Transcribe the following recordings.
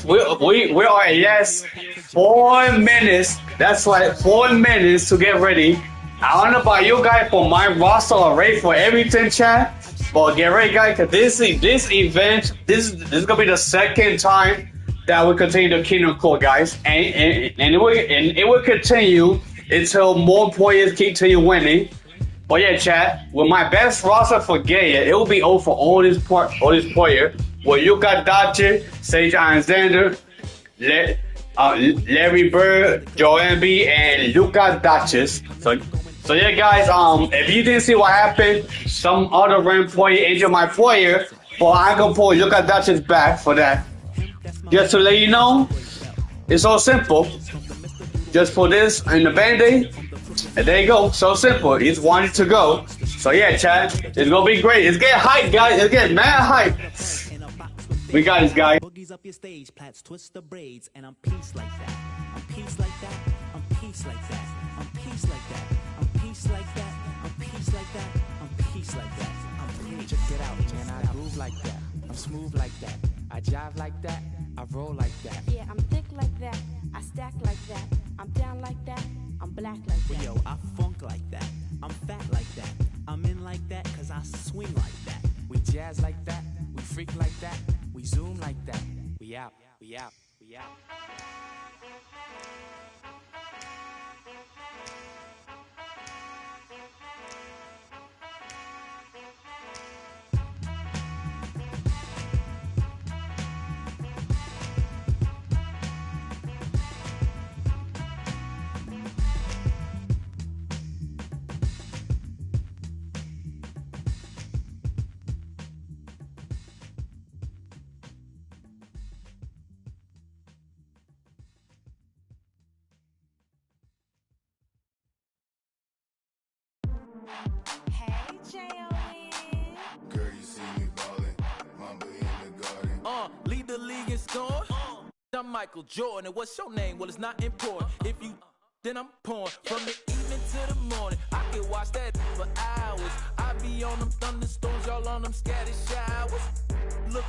we are yes 4 minutes. That's right, 4 minutes to get ready. I don't know about you guys, for my roster are ready for everything, chat. But get ready, guys, because this event, this is gonna be the second time that we continue the Kingdom Core, guys, and it will continue until more players continue winning. But yeah, chat, with my best roster for Gaia, it will be over all this player. Well, you got Dodger, Sage Alexander, Le, Larry Bird, Joel B, and Luka Dodgers. So yeah, guys. If you didn't see what happened, some other random player injured my player, but I can pull Luka Dodgers back for that. Just to let you know, it's so simple. Just put this in the band-aid, and there you go. So simple. He's wanted to go. So yeah, chat. It's gonna be great. It's getting hype, guys. It's getting mad hype. We got this guy. Boogies up your stage, plats twist the braids, and I'm peace like that. I'm peace like that. I'm peace like that. I'm peace like that. I'm peace like that. I'm peace like that. I'm peace like that. I'm peace. Check it out, man. I groove like that. I'm smooth like that. I jive like that. I roll like that. Yeah, I'm thick like that. I stack like that. I'm down like that. I'm black like that. Yo, I funk like that. I'm fat like that. I'm in like that cause I swing like that. We jazz like that. We freak like that. We zoom like that. We out. We out. We out. Hey, J.O.N. Girl, you see me ballin', Mamba in the garden. Lead the league in scoring. I'm Michael Jordan, and what's your name? Well, it's not important. If you then I'm pouring from the evening to the morning. I can watch that for hours. I be on them thunderstorms, y'all on them scattered showers. Look,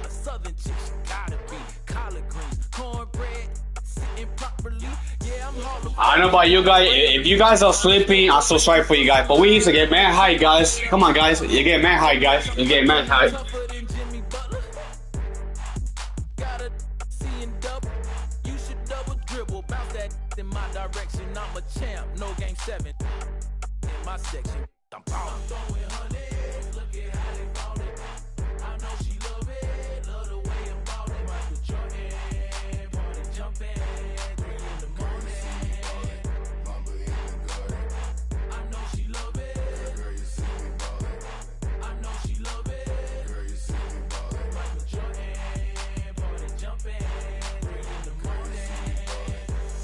a southern chick, she gotta be collard greens, cornbread, sitting properly. Yeah, I'm Harlem. I don't know about you guys. If you guys are sleeping, I'm so sorry for you guys. But we need to get mad high, guys. Come on, guys. You get mad high, guys. You get mad high. Tougher than Jimmy Butler. Gotta see and double. You should double dribble. Bounce that in my direction. I'm a champ. No game 7 in my section. I'm ballin'. Throwing hundreds. Look at how they ballin'. I know she love it. Love the way I'm ballin'. Michael Jordan. Party jumping. 3 in the morning. Mamba in the garden. I know she love it. Girl, you see me ballin'. I know she love it. Girl, you see me ballin'. Michael Jordan. Party jumping. 3 in the morning.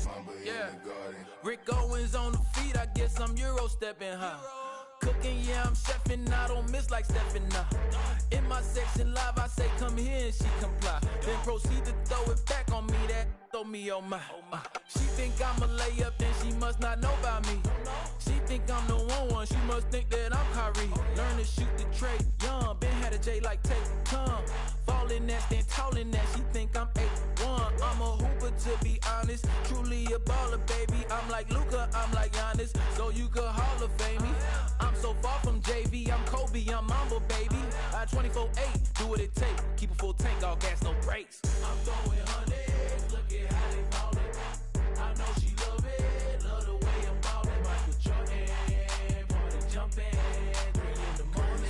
Mamba in Yeah. the garden. Rick Owens on the feet, I guess I'm Euro stepping high. Cooking, yeah, I'm chefing, I don't miss like stepping now. In my section live, I say come here and she comply. Then proceed to throw it back on me, that throw me on my. She think I'm a layup, then she must not know about me. She think I'm the one, she must think that I'm Kyrie. Learn to shoot the tray, young, been had a J like take come. Falling that, stand tall in that, she think I'm 8'1". I'm a hooper to be honest, truly a baller, baby. I'm like Luka, I'm like Giannis, so you could Hall of Fame me. I'm so far from JV, I'm Kobe, I'm Mamba, baby. I 24-8, do what it take, keep a full tank, all gas, no brakes. I'm throwing hundreds, look at how they ballin'. I know she love it, love the way I'm ballin'. Michael Jordan, party jumping, 3 in the morning.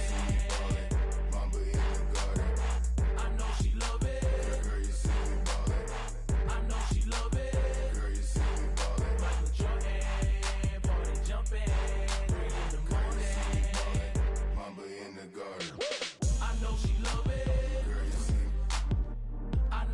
Mamba in the garden. I know she love it. Girl, you see me ballin'. I know she love it. Girl, you see me ballin'. Michael Jordan, party jumping, 3 in the morning. Mamba in the garden. I know she love it. Girl, you see me. I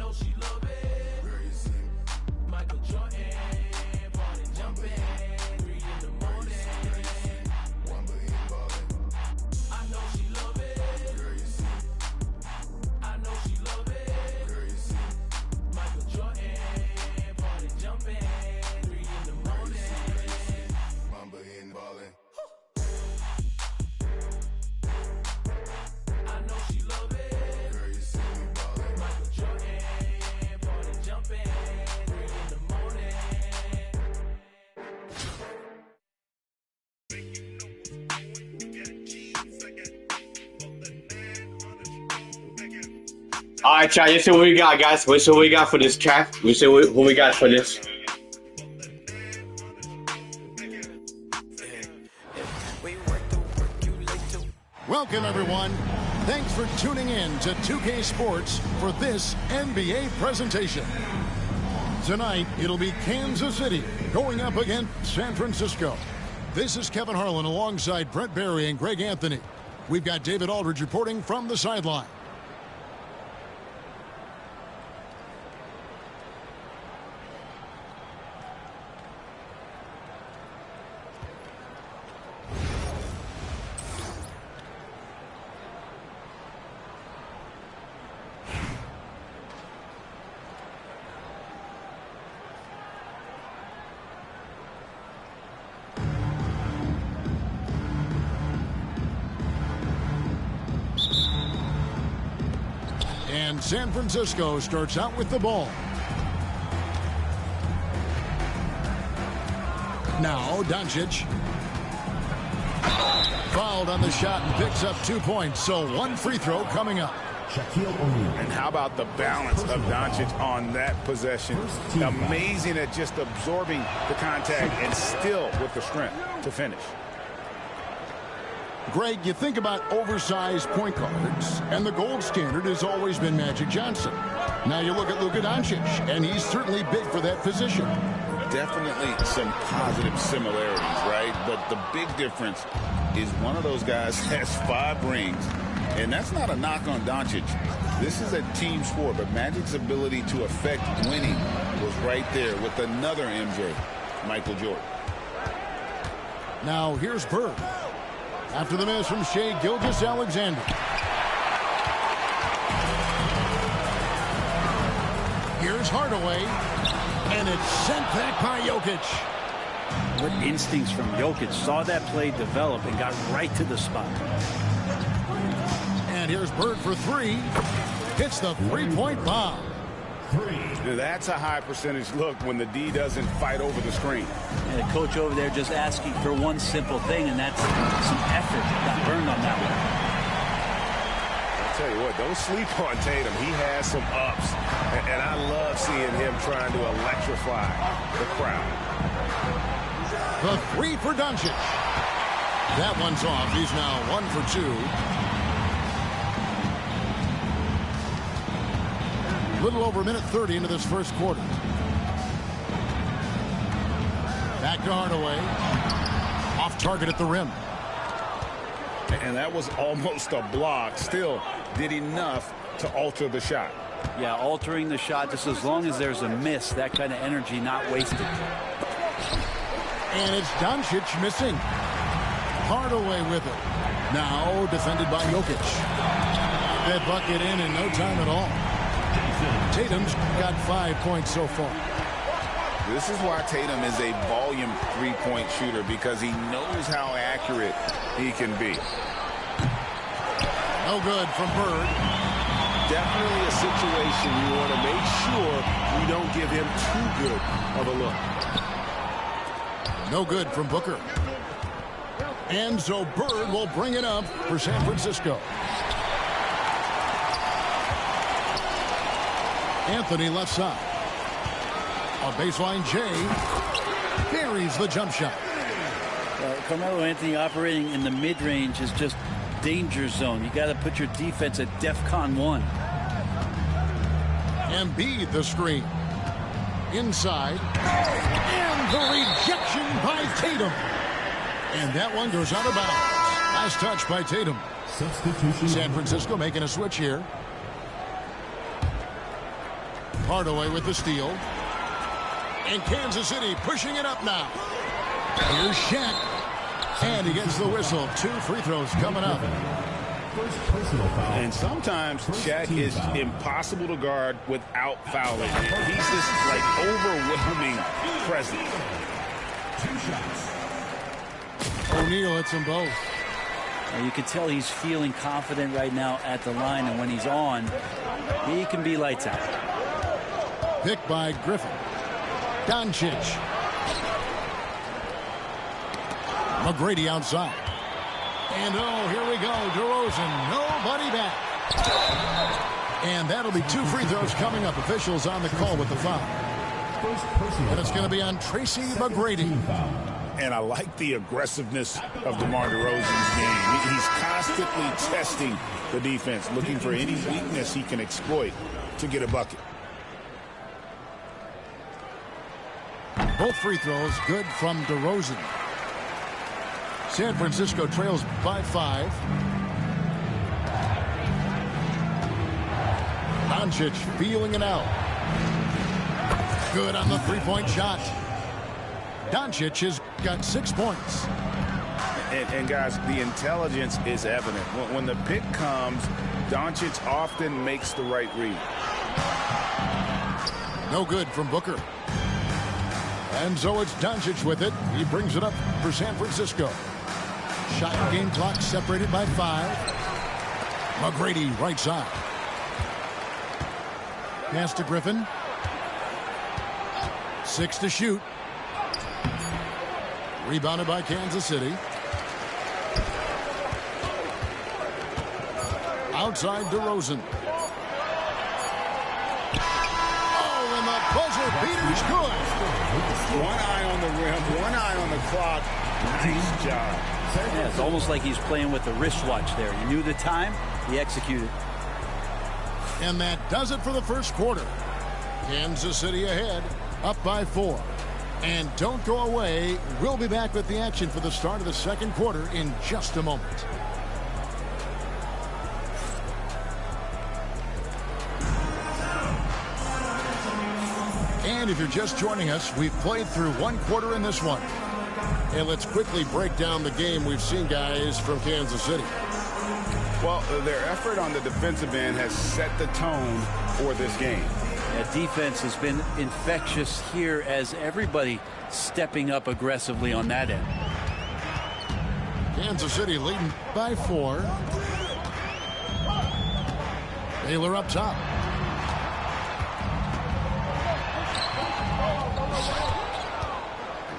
All right, chat. Let's see what we got, guys. Let's see what we got for this, chat. Let's see who we got for this. Welcome, everyone. Thanks for tuning in to 2K Sports for this NBA presentation. Tonight, it'll be Kansas City going up against San Francisco. This is Kevin Harlan alongside Brent Barry and Greg Anthony. We've got David Aldridge reporting from the sideline. And San Francisco starts out with the ball. Now Doncic. Fouled on the shot and picks up 2 points. So one free throw coming up. And how about the balance of Doncic on that possession? Amazing at just absorbing the contact and still with the strength to finish. Greg, you think about oversized point guards, and the gold standard has always been Magic Johnson. Now you look at Luka Doncic, and he's certainly big for that position. Definitely some positive similarities, right? But the big difference is one of those guys has 5 rings, and that's not a knock on Doncic. This is a team sport, but Magic's ability to affect winning was right there with another MJ, Michael Jordan. Now here's Bird. After the miss from Shai Gilgeous-Alexander. Here's Hardaway. And it's sent back by Jokic. What instincts from Jokic. Saw that play develop and got right to the spot. And here's Bird for 3. Hits the three-point bomb. That's a high percentage look when the D doesn't fight over the screen. And the coach over there just asking for one simple thing, and that's some effort. Got burned on that one. I'll tell you what, don't sleep on Tatum. He has some ups, and I love seeing him trying to electrify the crowd. The 3 for Doncic. That one's off. He's now 1 for 2. Little over a minute 30 into this first quarter. Back to Hardaway. Off target at the rim. And that was almost a block. Still did enough to alter the shot. Yeah, altering the shot just as long as there's a miss. That kind of energy not wasted. And it's Doncic missing. Hardaway with it. Now defended by Jokic. That bucket in no time at all. Tatum's got 5 points so far. This is why Tatum is a volume three-point shooter, because he knows how accurate he can be. No good from Bird. Definitely a situation you want to make sure you don't give him too good of a look. No good from Booker. And so Bird will bring it up for San Francisco. Anthony left side. On baseline, Jay buries the jump shot. Carmelo Anthony operating in the mid-range is just danger zone. You got to put your defense at DEFCON 1. Embiid the screen. Inside. And the rejection by Tatum. And that one goes out of bounds. Last touch by Tatum. San Francisco making a switch here. Hardaway with the steal. And Kansas City pushing it up now. Here's Shaq. And he gets the whistle. 2 free throws coming up. And sometimes Shaq is impossible to guard without fouling. He's just like overwhelming presence. 2 shots. O'Neal hits them both. You can tell he's feeling confident right now at the line, and when he's on, he can be lights out. Picked by Griffin. Doncic. McGrady outside. And oh, here we go. DeRozan, nobody back. And that'll be 2 free throws coming up. Officials on the call with the foul. And it's going to be on Tracy McGrady. And I like the aggressiveness of DeMar DeRozan's game. He's constantly testing the defense, looking for any weakness he can exploit to get a bucket. Both free throws good from DeRozan. San Francisco trails by 5. Doncic feeling it out. Good on the three-point shot. Doncic has got 6 points. And guys, the intelligence is evident. When the pick comes, Doncic often makes the right read. No good from Booker. And so it's Doncic with it. He brings it up for San Francisco. Shot and game clock separated by 5. McGrady right side. Pass to Griffin. 6 to shoot. Rebounded by Kansas City. Outside DeRozan. Oh, and the buzzer beater's good. One eye on the rim, one eye on the clock. Nice job. Yeah, it's almost like he's playing with the wristwatch there. He knew the time, he executed. And that does it for the first quarter. Kansas City ahead, up by 4. And don't go away. We'll be back with the action for the start of the second quarter in just a moment. And if you're just joining us, we've played through 1 quarter in this one. And let's quickly break down the game we've seen, guys, from Kansas City. Well, their effort on the defensive end has set the tone for this game. That defense has been infectious here as everybody stepping up aggressively on that end. Kansas City leading by 4. Baylor up top.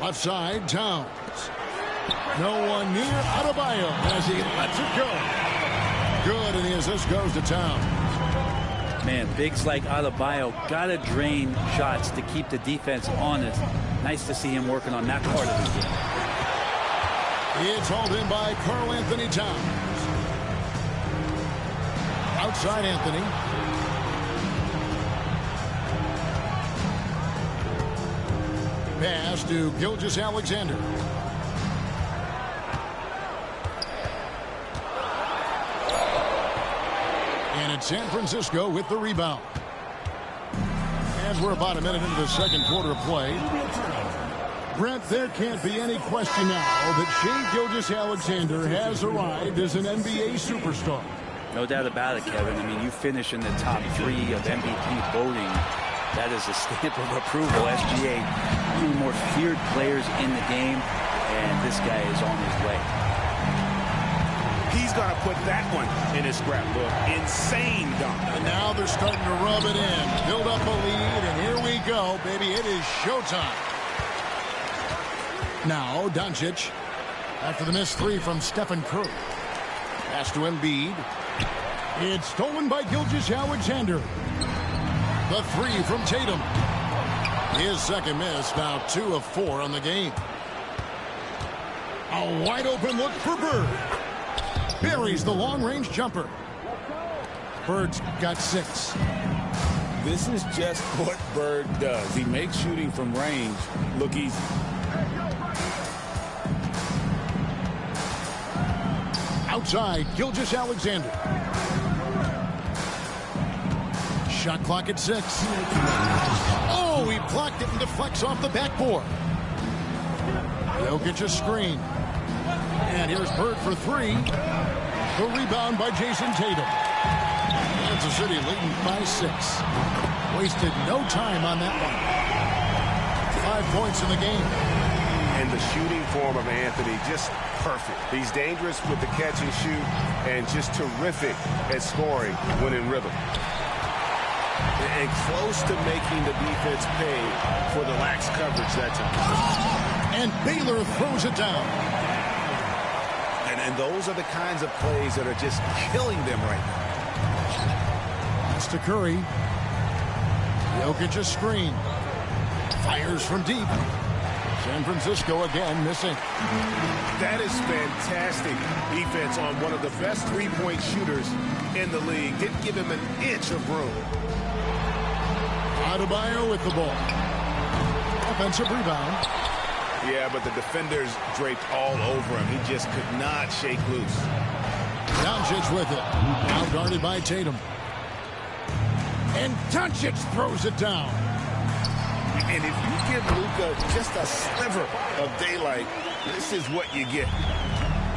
Left side, Towns. No one near Adebayo as he lets it go. Good, and the assist goes to Towns. Man, bigs like Adebayo got to drain shots to keep the defense honest. Nice to see him working on that part of the game. It's hauled in by Karl Anthony Towns. Outside Anthony. Pass to Gilgeous-Alexander. And it's San Francisco with the rebound. And we're about a minute into the second quarter of play. Brent, there can't be any question now that Shai Gilgeous-Alexander has arrived as an NBA superstar. No doubt about it, Kevin. I mean, you finish in the top 3 of MVP voting. That is a stamp of approval. SGA, one of the more feared players in the game, and this guy is on his way. He's going to put that one in his scrapbook. Insane dunk. And now they're starting to rub it in. Build up a lead, and here we go, baby. It is showtime. Now, Doncic, after the missed 3 from Stephen Curry. Pass to Embiid. It's stolen by Gilgeous-Alexander. The 3 from Tatum. His second miss, now 2 of 4 on the game. A wide open look for Bird. Buries the long-range jumper. Bird's got 6. This is just what Bird does. He makes shooting from range look easy. Outside, Gilgeous-Alexander. Shot clock at 6. Oh, he blocked it and deflects off the backboard. Jokic a screen. And here's Bird for 3. The rebound by Jason Tatum. Kansas City leading by 6. Wasted no time on that one. 5 points in the game. And the shooting form of Anthony, just perfect. He's dangerous with the catch and shoot and just terrific at scoring when in rhythm. And close to making the defense pay for the lax coverage that time. And Baylor throws it down. And those are the kinds of plays that are just killing them right now. Pass to Curry. Jokic a screen. Fires from deep. San Francisco again missing. That is fantastic defense on one of the best three-point shooters in the league. Didn't give him an inch of room. Adebayo with the ball. Offensive rebound. Yeah, but the defenders draped all over him. He just could not shake loose. Doncic with it. Now guarded by Tatum. And Doncic throws it down. And if you give Luka just a sliver of daylight, this is what you get.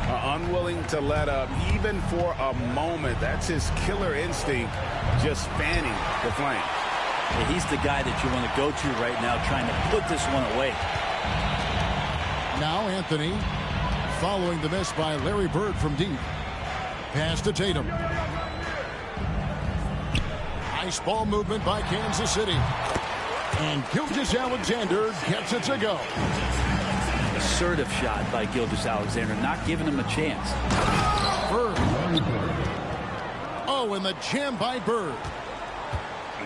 Unwilling to let up even for a moment. That's his killer instinct, just fanning the flame. Yeah, he's the guy that you want to go to right now, trying to put this one away. Now Anthony, following the miss by Larry Bird from deep. Pass to Tatum. Nice ball movement by Kansas City. And Gilgeous-Alexander gets it to go. Assertive shot by Gilgeous-Alexander, not giving him a chance. Bird. Oh, and the jam by Bird.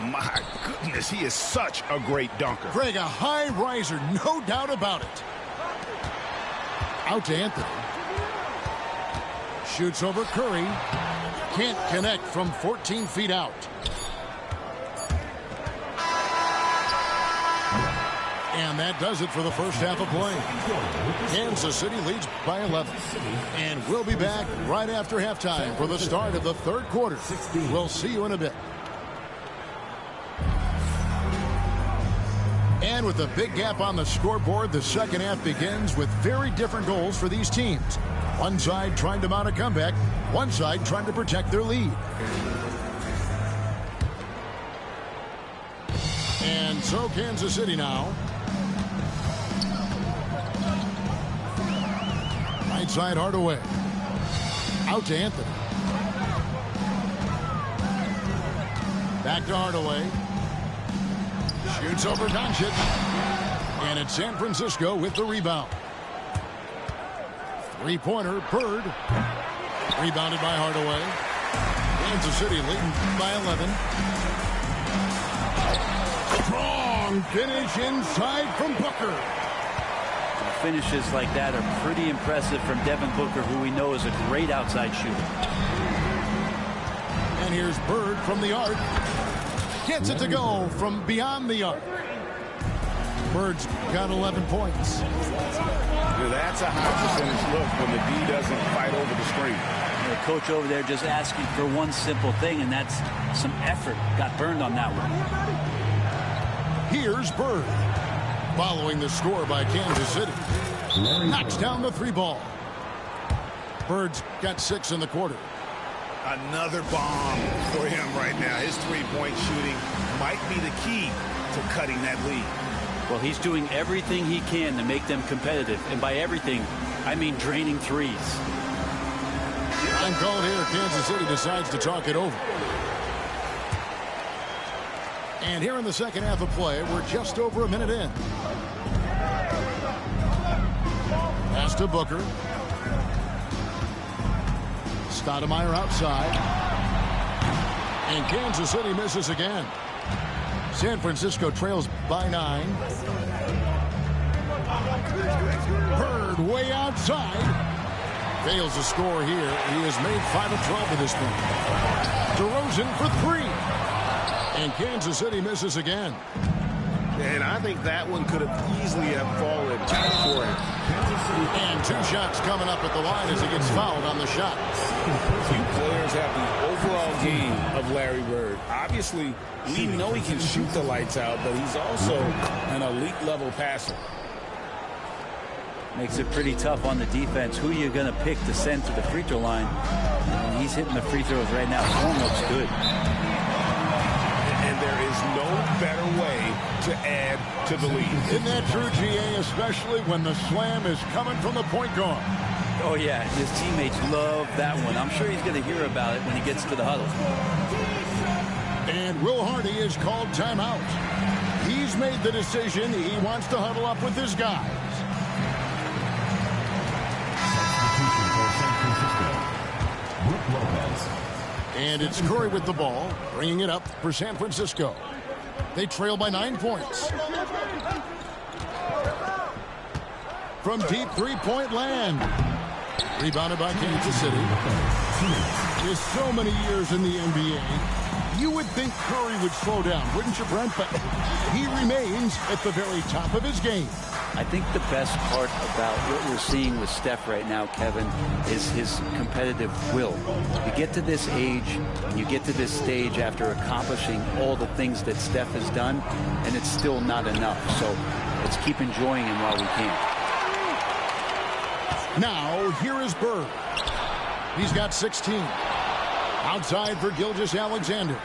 My goodness, he is such a great dunker. Greg, a high riser, no doubt about it. Out to Anthony. Shoots over Curry. Can't connect from 14 feet out. And that does it for the first half of play. Kansas City leads by 11. And we'll be back right after halftime for the start of the third quarter. We'll see you in a bit. And with a big gap on the scoreboard, the second half begins with very different goals for these teams. One side trying to mount a comeback, one side trying to protect their lead. And so Kansas City now. Right side Hardaway. Out to Anthony. Back to Hardaway. Shoots over Doncic. And it's San Francisco with the rebound. Three-pointer, Bird. Rebounded by Hardaway. Kansas City leading by 11. Strong finish inside from Booker. Finishes like that are pretty impressive from Devin Booker, who we know is a great outside shooter. And here's Bird from the arc. Gets it to go from beyond the arc. Bird's got 11 points. That's a high percentage look when the D doesn't fight over the screen. The coach over there just asking for one simple thing, and that's some effort. Got burned on that one. Here's Bird. Following the score by Kansas City. Knocks down the three ball. Bird's got 6 in the quarter. Another bomb for him right now. His three-point shooting might be the key to cutting that lead. Well, he's doing everything he can to make them competitive. And by everything, I mean draining threes. I'm called here. Kansas City decides to talk it over. And here in the second half of play, we're just over a minute in. Pass to Booker. Stoudemire outside. And Kansas City misses again. San Francisco trails by 9. Bird way outside. Fails to score here. He has made 5 of 12 at this point. DeRozan for 3. And Kansas City misses again. And I think that one could have easily have fallen for him. And 2 shots coming up at the line as he gets fouled on the shot. Few players have the overall game of Larry Bird. Obviously, we know he can shoot the lights out, but he's also an elite level passer. Makes it pretty tough on the defense. Who are you going to pick to send to the free throw line? And he's hitting the free throws right now. Form looks good. And there is no better way to add to the lead. Isn't that true, GA, especially when the slam is coming from the point guard? Oh, yeah. His teammates love that one. I'm sure he's going to hear about it when he gets to the huddle. And Will Hardy is called timeout. He's made the decision. He wants to huddle up with his guys. And it's Curry with the ball, bringing it up. for San Francisco. They trail by 9 points. From deep three-point land. Rebounded by Kansas City. With so many years in the NBA, you would think Curry would slow down, wouldn't you, Brent? But he remains at the very top of his game. I think the best part about what we're seeing with Steph right now, Kevin, is his competitive will. You get to this age, and you get to this stage after accomplishing all the things that Steph has done, and it's still not enough. So let's keep enjoying him while we can. Now, here is Bird. He's got 16. Outside for Gilgeous-Alexander.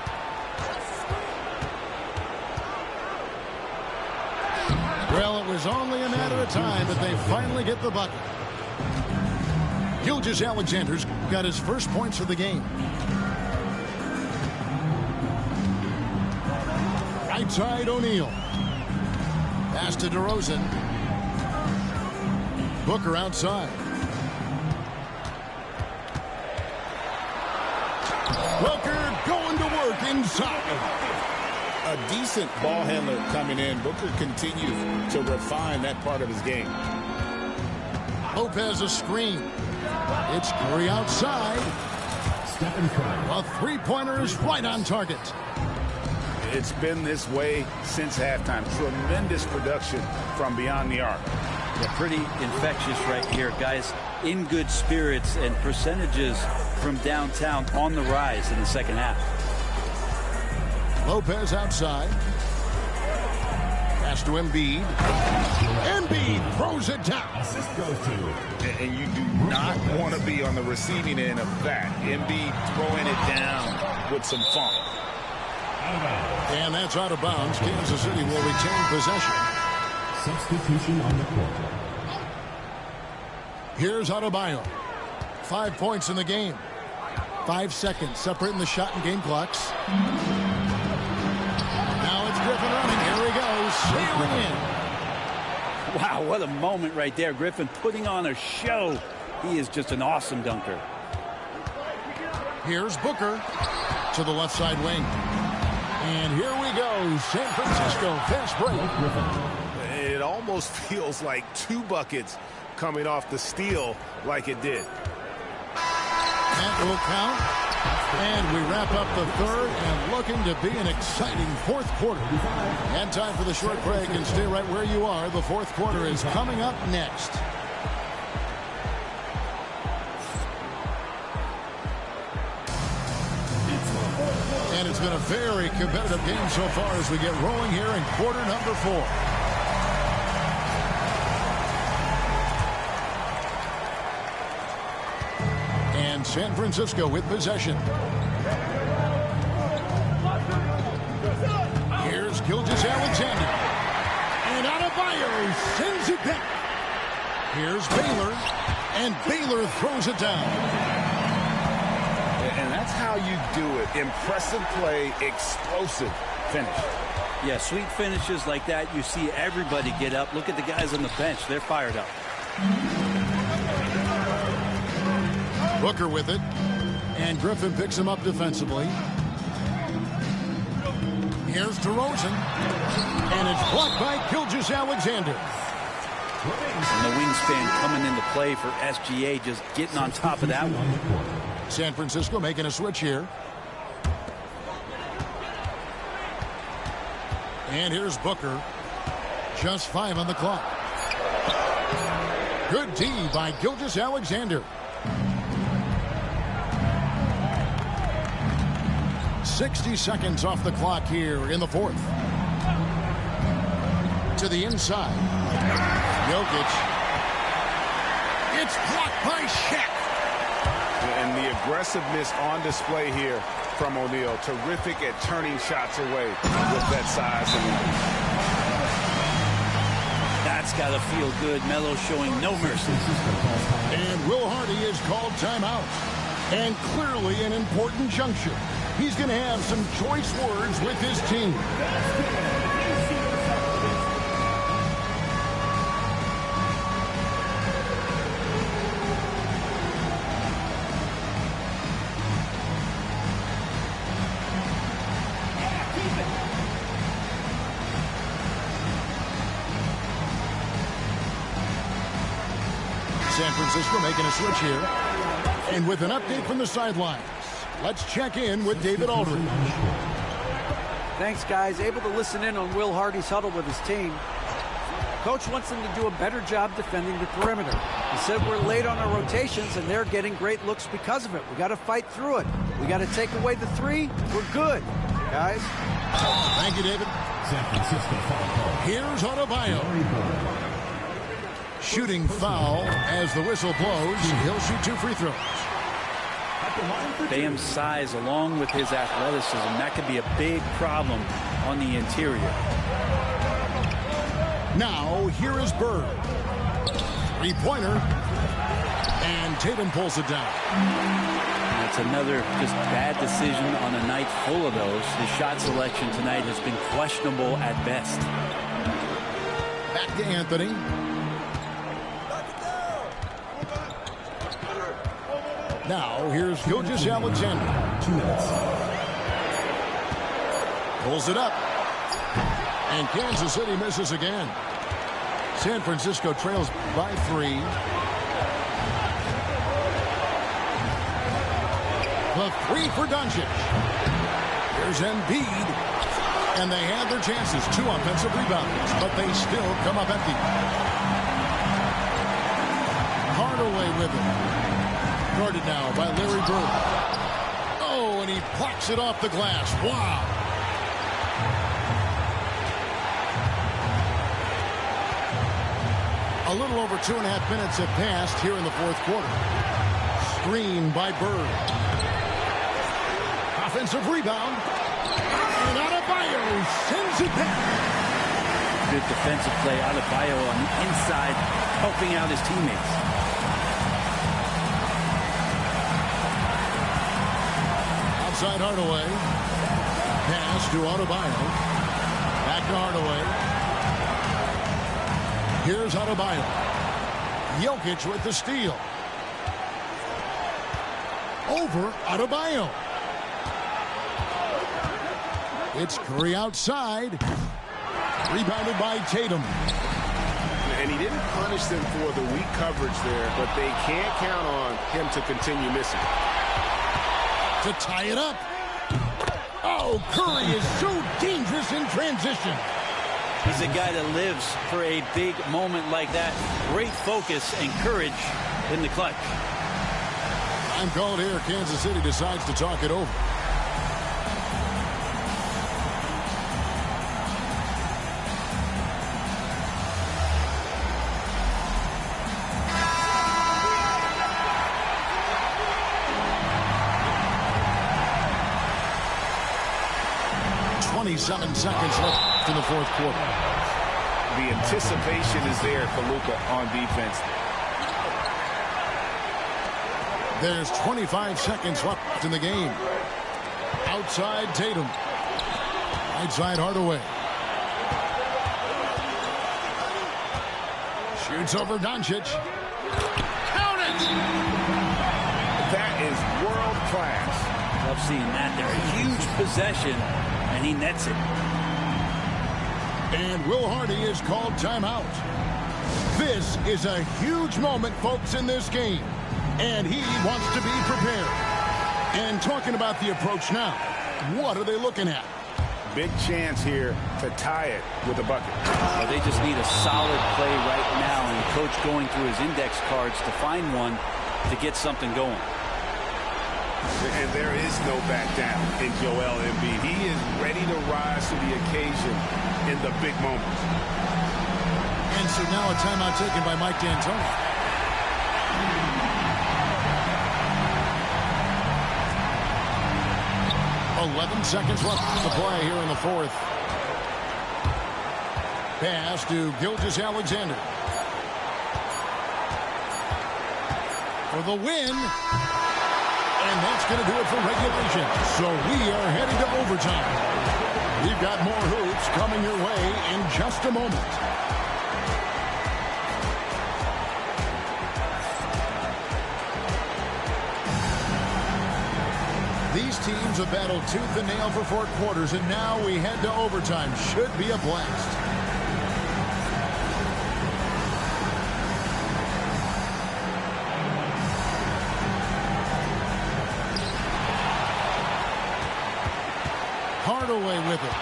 Well, it was only a matter of time that they finally get the bucket. Gilgeous-Alexander's got his first points of the game. Right side, O'Neal. Pass to DeRozan. Booker outside. Booker going to work inside. A decent ball handler coming in. Booker continues to refine that part of his game. Lopez a screen. It's Curry outside. A three-pointer is right on target. It's been this way since halftime. Tremendous production from beyond the arc. Yeah, pretty infectious right here. Guys in good spirits, and percentages from downtown on the rise in the second half. Lopez outside. Pass to Embiid. Embiid throws it down. And you do not want to be on the receiving end of that. Embiid throwing it down with some funk. And that's out of bounds. Kansas City will retain possession. Substitution on the court. Here's Adebayo. 5 points in the game. 5 seconds separating the shot and game clocks. Now it's Griffin running. Here he goes. Sailing in. Wow, what a moment right there. Griffin putting on a show. He is just an awesome dunker. Here's Booker to the left side wing. And here we go. San Francisco fast break. It almost feels like 2 buckets coming off the steal like it did. That will count. And we wrap up the third and looking to be an exciting fourth quarter. And time for the short break, and stay right where you are. The fourth quarter is coming up next. And it's been a very competitive game so far as we get rolling here in quarter number 4. And San Francisco with possession. Here's Gilgeous-Alexander. And Adebayo sends it back. Here's Baylor. And Baylor throws it down. And that's how you do it. Impressive play, explosive finish. Yeah, sweet finishes like that. You see everybody get up. Look at the guys on the bench. They're fired up. Booker with it. And Griffin picks him up defensively. Here's DeRozan. And it's blocked by Gilgeous-Alexander. And the wingspan coming into play for SGA, just getting on top of that one. San Francisco making a switch here. And here's Booker. Just 5 on the clock. Good D by Gilgeous-Alexander. 60 seconds off the clock here in the fourth. To the inside. Jokic. It's blocked by Shaq. And the aggressiveness on display here from O'Neal. Terrific at turning shots away with that size. That's got to feel good. Melo showing no mercy. And Will Hardy is called timeout. And clearly an important juncture. He's going to have some choice words with his team. San Francisco making a switch here. And with an update from the sidelines, let's check in with David Aldridge. Thanks, guys. Able to listen in on Will Hardy's huddle with his team. Coach wants them to do a better job defending the perimeter. He said we're late on our rotations, and they're getting great looks because of it. We got to fight through it. We got to take away the three. We're good, guys. Thank you, David. San Francisco foul call. Here's Adebayo. Shooting foul as the whistle blows. He'll shoot 2 free throws. Bam's size along with his athleticism, that could be a big problem on the interior. Now, here is Bird. Three-pointer. And Tatum pulls it down. That's another just bad decision on a night full of those. His shot selection tonight has been questionable at best. Back to Anthony. Now, here's Gilgeous-Alexander. 2 minutes. Pulls it up. And Kansas City misses again. San Francisco trails by 3. The 3 for Doncic. Here's Embiid. And they had their chances. 2 offensive rebounds, but they still come up empty. Hardaway with it. Guarded now by Larry Bird. Oh, and he plucks it off the glass. Wow. A little over 2.5 minutes have passed here in the fourth quarter. Screen by Bird. Offensive rebound. And Adebayo sends it back. Good defensive play. Adebayo on the inside, helping out his teammates. Outside Hardaway. Pass to Adebayo. Back to Hardaway. Here's Adebayo. Jokic with the steal. Over Adebayo. It's Curry outside. Rebounded by Tatum. And he didn't punish them for the weak coverage there, but they can't count on him to continue missing. To tie it up. Oh, Curry is so dangerous in transition. He's a guy that lives for a big moment like that. Great focus and courage in the clutch. Time called here. Kansas City decides to talk it over. Seconds left in the fourth quarter. The anticipation is there for Luka on defense. There's 25 seconds left in the game. Outside Tatum. Right side Hardaway. Shoots over Doncic. Count it! That is world class. Love seeing that there. A huge possession. And he nets it. And Will Hardy is called timeout. This is a huge moment, folks, in this game. And he wants to be prepared. And talking about the approach now, what are they looking at? Big chance here to tie it with a bucket. Well, they just need a solid play right now. And Coach going through his index cards to find one to get something going. And there is no back down in Joel Embiid. He is ready to rise to the occasion in the big moments. And so now a timeout taken by Mike D'Antoni. .11 seconds left to play here in the fourth. Pass to Gilgeous-Alexander. For the win. And that's going to do it for regulation. So we are heading to overtime. We've got more hoops coming your way in just a moment. These teams have battled tooth and nail for 4 quarters, and now we head to overtime. Should be a blast. Hardaway with it.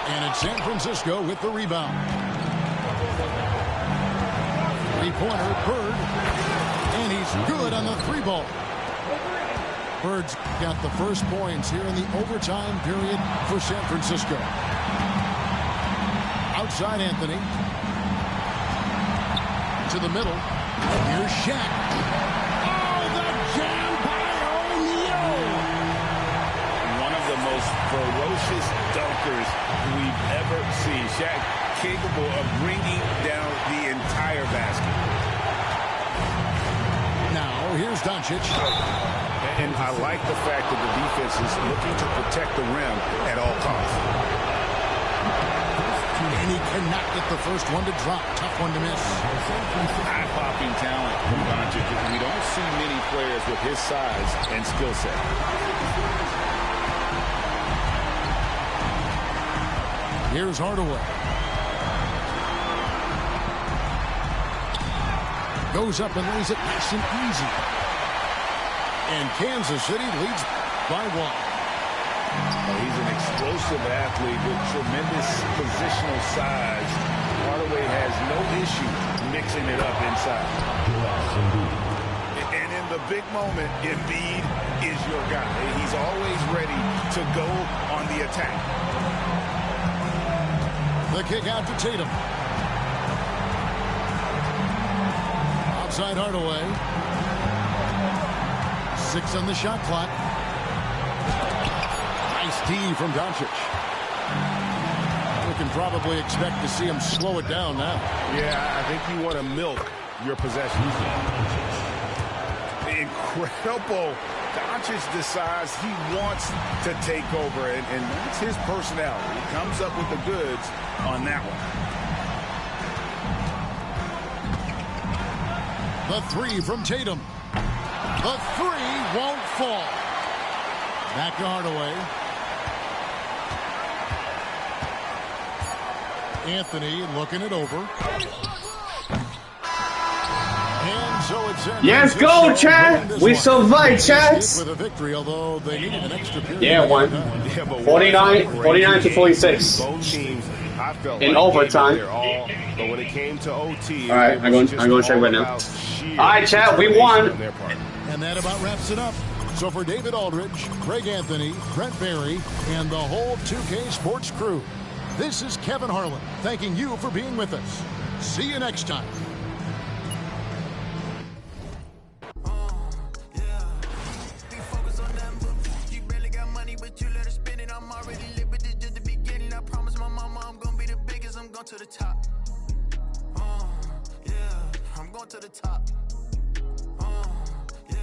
And it's San Francisco with the rebound. Three-pointer, Bird. And he's good on the three ball. Bird's got the first points here in the overtime period for San Francisco. Outside Anthony. To the middle. Here's Shaq. Oh, the jam by O'Neal. One of the most ferocious dunkers we've ever seen. Shaq capable of bringing down the entire basket. Now, here's Doncic. And I like the fact that the defense is looking to protect the rim at all costs. And he cannot get the first one to drop. Tough one to miss. Eye-popping talent from Doncic. We don't see many players with his size and skill set. Here's Hardaway. Goes up and lays it nice and easy. And Kansas City leads by one. He's an explosive athlete with tremendous positional size. Hardaway has no issue mixing it up inside. And in the big moment, Embiid is your guy. He's always ready to go on the attack. The kick out to Tatum. Outside Hardaway. 6 on the shot clock. Nice D from Doncic. We can probably expect to see him slow it down now. Yeah, I think you want to milk your possessions. Incredible. Doncic decides he wants to take over, and that's his personality. He comes up with the goods on that one. The three from Tatum. The three won't fall. Back to Hardaway. Anthony looking it over. And so it's Let's go, Chad. We survived, Chad. With a victory, although they needed an extra period. Yeah, one. 49 to 46. Both teams, I felt in like overtime. But when it came to OT, all right, I'm going to check right now. All right, Chad, we won. And that about wraps it up. So for David Aldridge, Greg Anthony, Brent Barry, and the whole 2K Sports crew, this is Kevin Harlan thanking you for being with us. See you next time. To the top. Yeah, I'm going to the top. Yeah.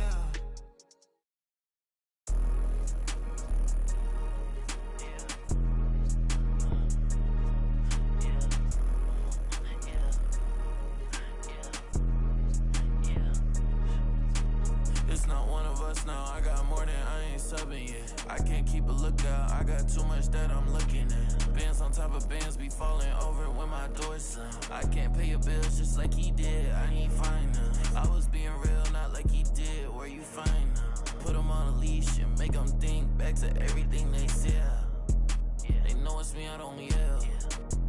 It's not one of us now. I got more than I ain't subbing yet. I can't keep a lookout. I got too much that I'm looking at. Bands on top of bands be falling over when my door's slammed. I can't pay your bills just like he did. I need finance. I was being real, not like he did. Where you find them? Put them on a leash and make them think back to everything they said. They know it's me, I don't yell.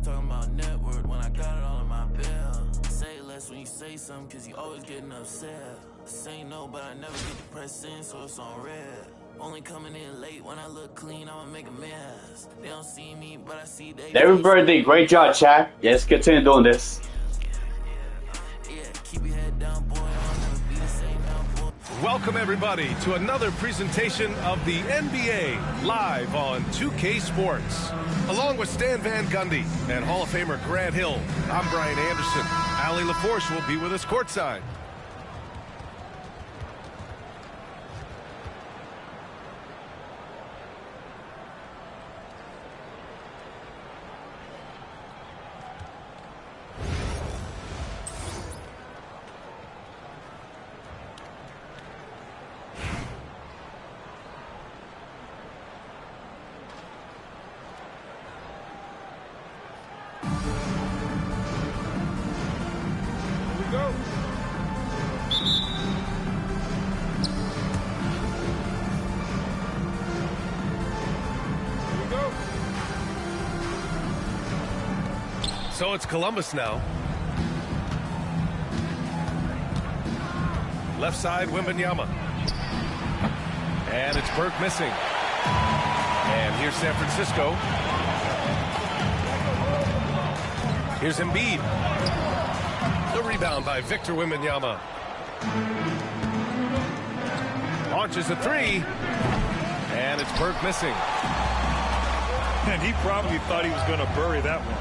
Talking about net worth when I got it all in my bill. Say less when you say something, cause you always getting upset. Say no, but I never get depressed in, so it's on red. Only coming in late when I look clean, I'ma make a mess. They don't see me, but I see they. David Birthday, great job, Chad. Yes, continue doing this. Yeah, keep your head down, boy. I'll never be the same now, boy. Welcome, everybody, to another presentation of the NBA live on 2K Sports. Along with Stan Van Gundy and Hall of Famer Grant Hill, I'm Brian Anderson. Allie LaForce will be with us courtside. So it's Columbus now. Left side, Wembanyama. And it's Burke missing. And here's San Francisco. Here's Embiid. The rebound by Victor Wembanyama. Launches a three. And it's Burke missing. And he probably thought he was going to bury that one.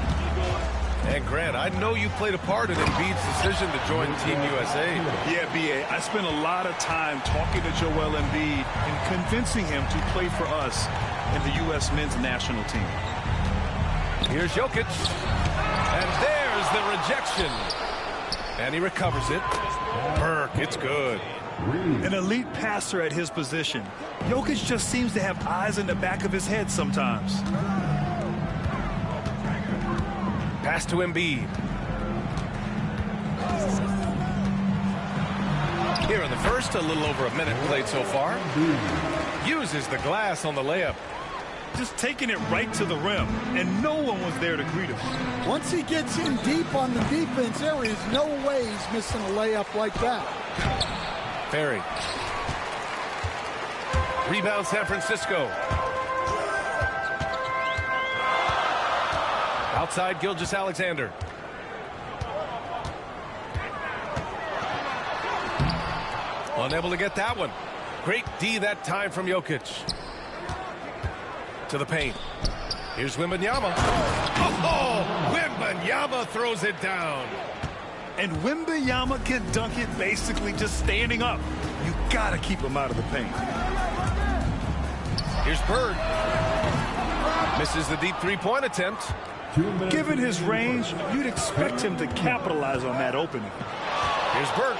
And Grant, I know you played a part in Embiid's decision to join Team USA. Yeah, B.A., I spent a lot of time talking to Joel Embiid and convincing him to play for us in the U.S. men's national team. Here's Jokic. And there's the rejection. And he recovers it. Burke, it's good. An elite passer at his position. Jokic just seems to have eyes in the back of his head sometimes. Pass to Embiid. Here in the first, a little over a minute played so far. Uses the glass on the layup. Just taking it right to the rim, and no one was there to greet him. Once he gets in deep on the defense, there is no way he's missing a layup like that. Perry. Rebound San Francisco. Outside Gilgeous-Alexander. Unable to get that one. Great D that time from Jokic. To the paint. Here's Wembanyama. Oh, Wembanyama throws it down. And Wembanyama can dunk it basically just standing up. You got to keep him out of the paint. Here's Bird. Misses the deep three-point attempt. Given his range, you'd expect him to capitalize on that opening. Here's Burke.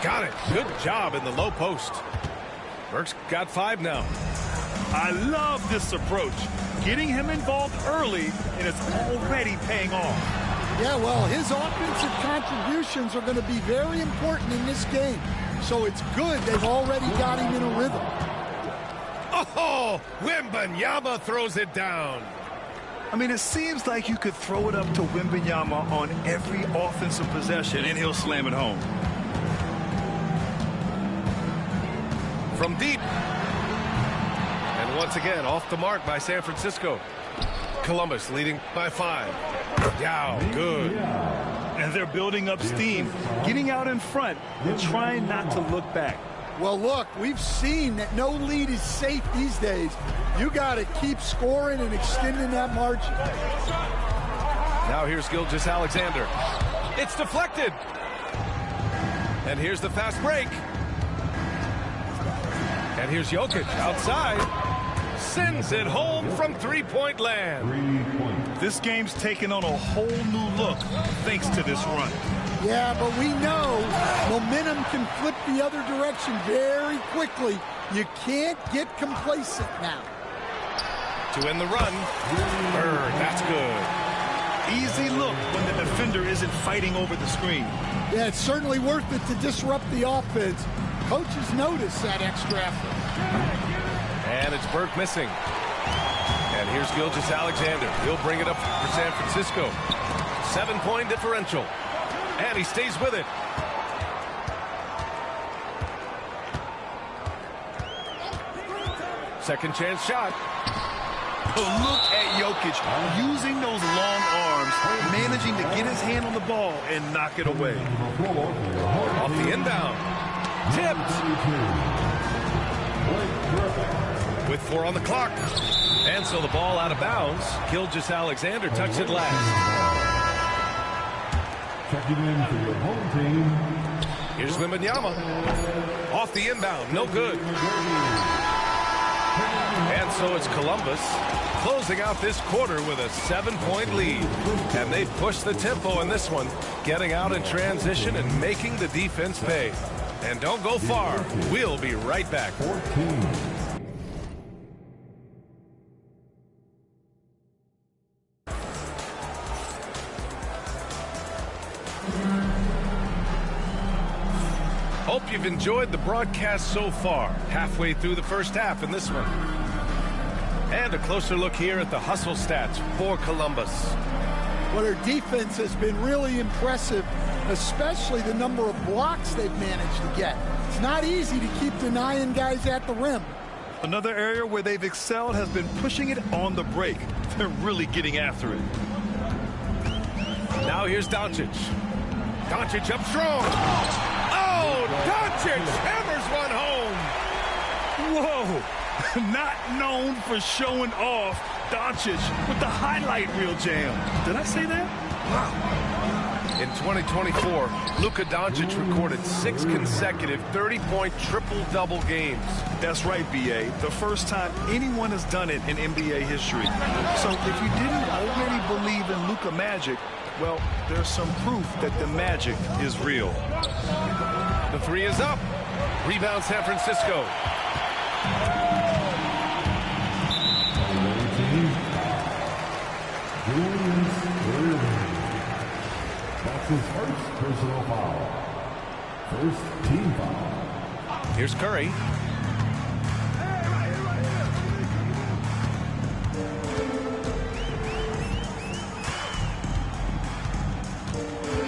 Got it. Good job in the low post. Burke's got 5 now. I love this approach. Getting him involved early, and it's already paying off. Yeah, well, his offensive contributions are going to be very important in this game. So it's good they've already got him in a rhythm. Oh, Wembanyama throws it down. I mean, it seems like you could throw it up to Wembanyama on every offensive possession, and he'll slam it home. From deep. And once again, off the mark by San Francisco. Columbus leading by 5. Dow, good. And they're building up steam, getting out in front and trying not to look back. Well, look, we've seen that no lead is safe these days. You got to keep scoring and extending that margin. Now here's Gilgeous-Alexander. It's deflected. And here's the fast break. And here's Jokic outside. Sends it home from three-point land. This game's taken on a whole new look thanks to this run. Yeah, but we know momentum can flip the other direction very quickly. You can't get complacent now. To end the run. Bird, that's good. Easy look when the defender isn't fighting over the screen. Yeah, it's certainly worth it to disrupt the offense. Coaches notice that extra effort. And it's Burke missing. And here's Gilgeous-Alexander. He'll bring it up for San Francisco. 7-point differential. And he stays with it. Second chance shot. Look at Jokic using those long arms, managing to get his hand on the ball and knock it away. Off the inbound. Tipped. With 4 on the clock. And so the ball out of bounds. Gilgeous-Alexander tucks it last. Checking in for your home team. Here's Wembanyama. Off the inbound. No good. And so it's Columbus closing out this quarter with a 7-point lead. And they've pushed the tempo in this one, getting out in transition and making the defense pay. And don't go far. We'll be right back. 14. Hope you've enjoyed the broadcast so far. Halfway through the first half in this one. And a closer look here at the hustle stats for Columbus. But our defense has been really impressive, especially the number of blocks they've managed to get. It's not easy to keep denying guys at the rim. Another area where they've excelled has been pushing it on the break. They're really getting after it. Now here's Doncic. Doncic up strong. Oh, Doncic hammers one home. Whoa, not known for showing off. Doncic with the highlight reel jam. Did I say that? Wow. In 2024, Luka Doncic recorded 6 consecutive 30-point triple-double games. That's right, B.A. The first time anyone has done it in NBA history. So if you didn't already believe in Luka Magic, well, there's some proof that the magic is real. The three is up. Rebound San Francisco. That's his first personal foul. First team foul. Here's Curry.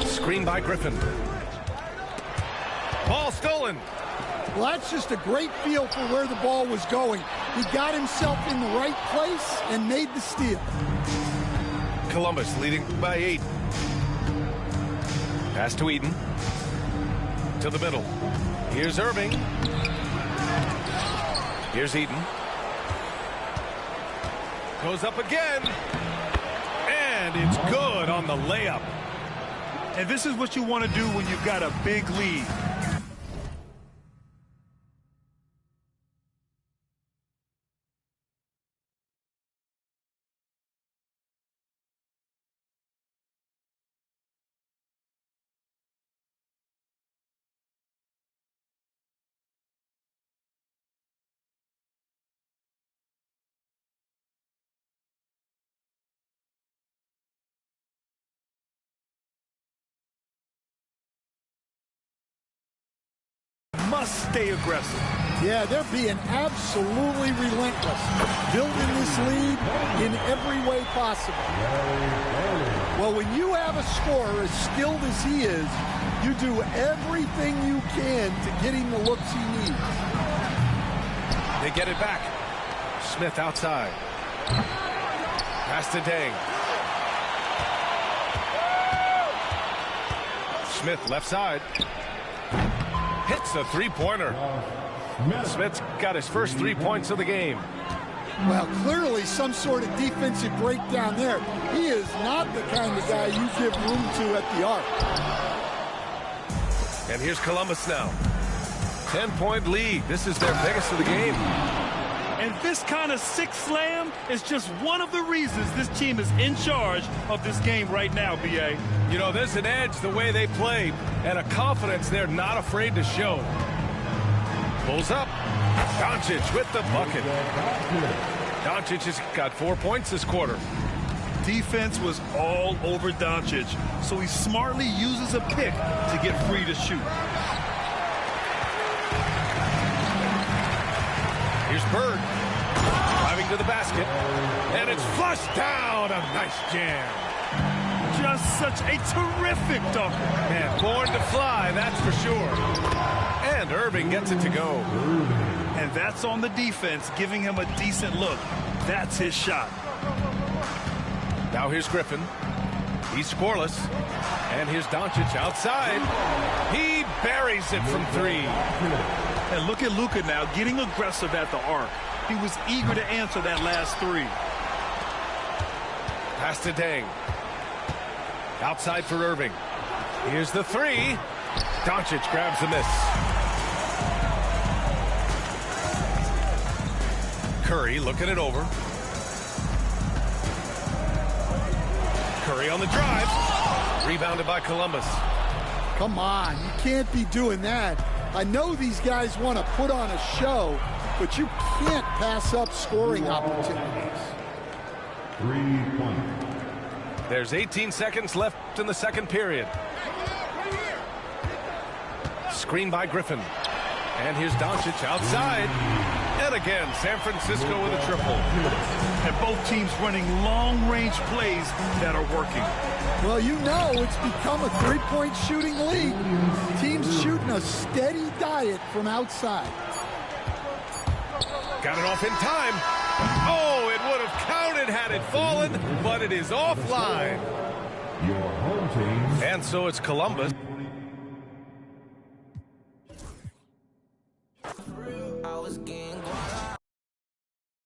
Screen by Griffin. Ball stolen. Well, that's just a great feel for where the ball was going. He got himself in the right place and made the steal. Columbus leading by 8. Pass to Eden. To the middle. Here's Irving. Here's Eden. Goes up again. And it's good on the layup. And this is what you want to do when you've got a big lead. Must stay aggressive. Yeah, they're being absolutely relentless, building this lead in every way possible. Well, when you have a scorer as skilled as he is, you do everything you can to get him the looks he needs. They get it back. Smith outside. Pass to Deng. Smith left side. Hits a three-pointer. Smith's got his first 3 points of the game. Well, clearly some sort of defensive breakdown there. He is not the kind of guy you give room to at the arc. And here's Columbus now. 10-point lead. This is their biggest of the game. And this kind of sick slam is just one of the reasons this team is in charge of this game right now, B.A. You know, there's an edge the way they play and a confidence they're not afraid to show. Pulls up. Doncic with the bucket. Doncic has got 4 points this quarter. Defense was all over Doncic, so he smartly uses a pick to get free to shoot. Here's Bird. Driving to the basket. And it's flushed down. A nice jam. Just such a terrific dunker. Man, born to fly, that's for sure. And Irving gets it to go. And that's on the defense, giving him a decent look. That's his shot. Now here's Griffin. He's scoreless. And here's Doncic outside. He buries it from 3. And look at Luka now getting aggressive at the arc. He was eager to answer that last 3. Pass to Deng. Outside for Irving. Here's the 3. Doncic grabs the miss. Curry looking it over. Curry on the drive. Rebounded by Columbus. Come on, you can't be doing that. I know these guys want to put on a show, but you can't pass up scoring opportunities. 3-point. There's 18 seconds left in the second period. Screen by Griffin. And here's Doncic outside. And again, San Francisco with a triple. And both teams running long-range plays that are working. Well, you know it's become a three-point shooting league. Teams shooting a steady diet from outside. Got it off in time. Oh, it would have counted had it fallen, but it is offline. Your home team. And so it's Columbus. I was getting